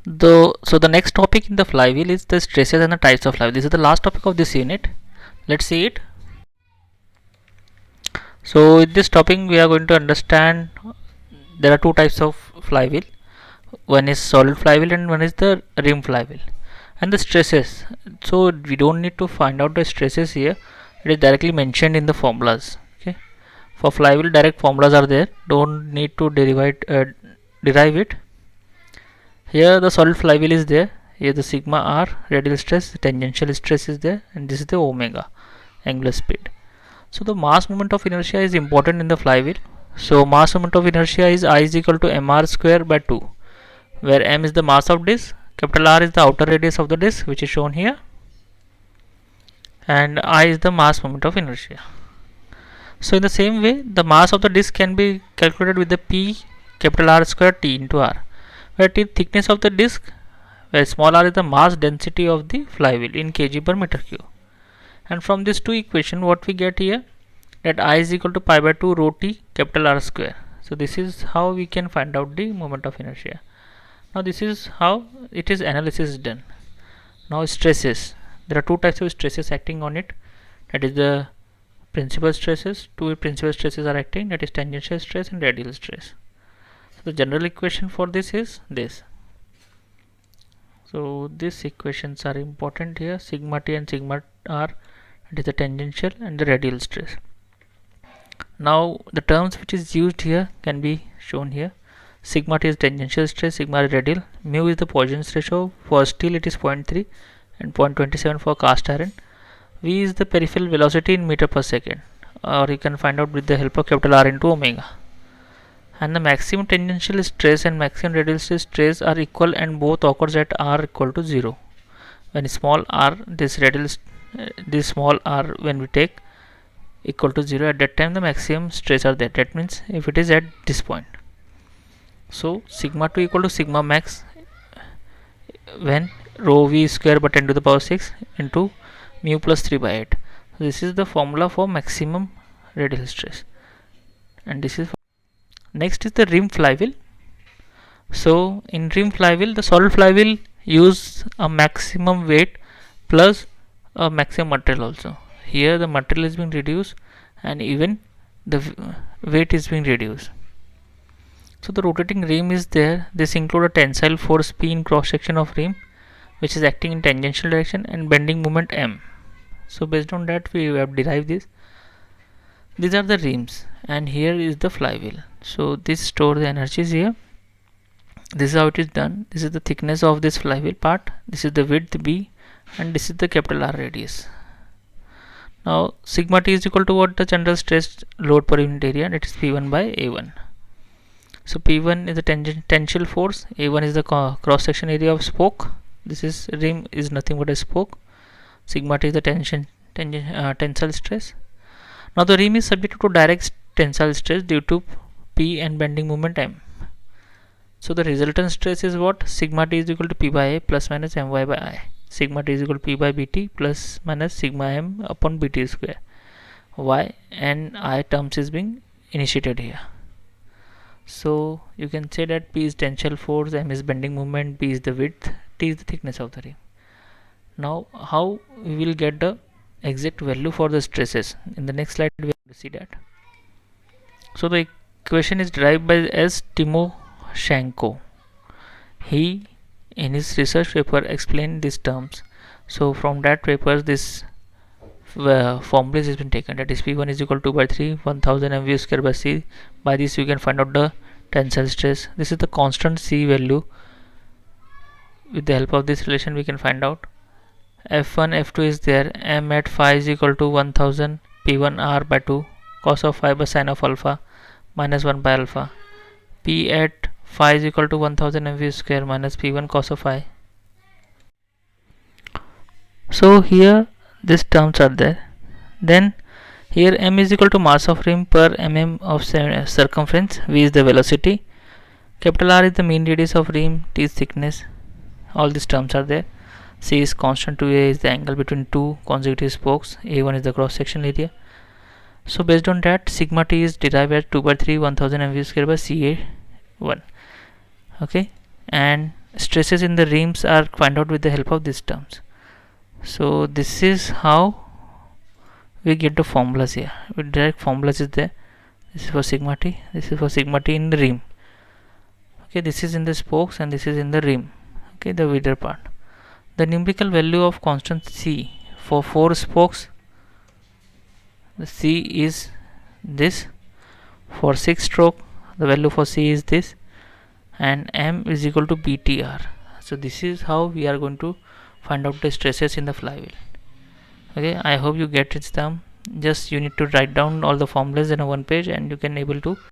So the next topic in the flywheel is the stresses and the types of flywheel. This is the last topic of this unit. Let's see it. So in this topic we are going to understand there are two types of flywheel. One is solid flywheel and one is the rim flywheel. And the stresses. So we don't need to find out the stresses here. It is directly mentioned in the formulas. Okay. For flywheel, direct formulas are there. Don't need to derive it. Here the solid flywheel is there. Here the sigma r radial stress, the tangential stress is there, and this is the omega angular speed. So the mass moment of inertia is important in the flywheel. So mass moment of inertia is I is equal to mr square by 2, where m is the mass of disk, capital R is the outer radius of the disk, which is shown here, and I is the mass moment of inertia. So in the same way, the mass of the disk can be calculated with the P capital R square T into R, where T thickness of the disk, where small r is the mass density of the flywheel in kg per meter cube. And from these two equation, what we get here, that I is equal to pi by 2 rho T capital R square. So this is how we can find out the moment of inertia. Now this is how it is analysis is done. Now stresses. There are two types of stresses acting on it. That is the principal stresses. Two principal stresses are acting, that is tangential stress and radial stress. So the general equation for this is this. So these equations are important here. Sigma T and sigma R, it is the tangential and the radial stress. Now the terms which is used here can be shown here. Sigma T is tangential stress, sigma is radial, mu is the Poisson's ratio. For steel it is 0.3 and 0.27 for cast iron. V is the peripheral velocity in meter per second, or you can find out with the help of capital R into omega. And the maximum tangential stress and maximum radial stress are equal and both occurs at R equal to 0. When small r, this small r when we take equal to 0, at that time the maximum stress are there. That means if it is at this point. So sigma 2 equal to sigma max when rho v square by 10 to the power 6 into mu plus 3 by 8. So this is the formula for maximum radial stress, and this is next is the rim flywheel. So in rim flywheel, the solid flywheel use a maximum weight plus a maximum material also. Here the material is being reduced and even the weight is being reduced. So the rotating rim is there. This include a tensile force P in cross section of rim, which is acting in tangential direction, and bending moment M. So based on that we have derived this. These are the rims and here is the flywheel. So this store the energies here. This is how it is done. This is the thickness of this flywheel part. This is the width B and this is the capital R radius. Now sigma T is equal to what? The general stress load per unit area, and it is P1 by A1. So P1 is the tangential force, A1 is the cross section area of spoke. This is rim is nothing but a spoke. Sigma T is the tensile stress. Now the rim is subject to direct tensile stress due to P and bending moment M. So the resultant stress is what? Sigma T is equal to P by A plus minus My by I. Sigma T is equal to P by Bt plus minus sigma M upon Bt square. Y and I terms is being initiated here. So you can say that P is tensile force, M is bending moment, B is the width, T is the thickness of the rim. Now how we will get the exact value for the stresses? In the next slide we have to see that. So the equation is derived by S. Timoshenko. He in his research paper explained these terms. So from that paper this formula has been taken, that is P1 is equal to 2 by 3 1000 mv square by C. By this you can find out the tensile stress. This is the constant C value. With the help of this relation we can find out F1 F2 is there. M at phi is equal to 1000 P1 R by 2 cos of phi by sin of alpha minus 1 by alpha. P at phi is equal to 1000 mv square minus P1 cos of phi. So here these terms are there. Then here m is equal to mass of rim per mm of circumference. V is the velocity. Capital R is the mean radius of rim. T is thickness. All these terms are there. C is constant. 2a is the angle between two consecutive spokes. A1 is the cross section area. So based on that, sigma T is derived as 2 by 3 1000 mv square by Ca1. Okay, and stresses in the rims are find out with the help of these terms. So this is how we get the formulas here. With direct formulas is there. This is for sigma t, this is for sigma t in the rim. Okay, this is in the spokes and this is in the rim. Okay, the width part. The numerical value of constant c for 4 spokes, the c is this. For 6 stroke, the value for c is this, and m is equal to btr. So this is how we are going to find out the stresses in the flywheel. Okay, I hope you get its term. Just you need to write down all the formulas in a one page and you can able to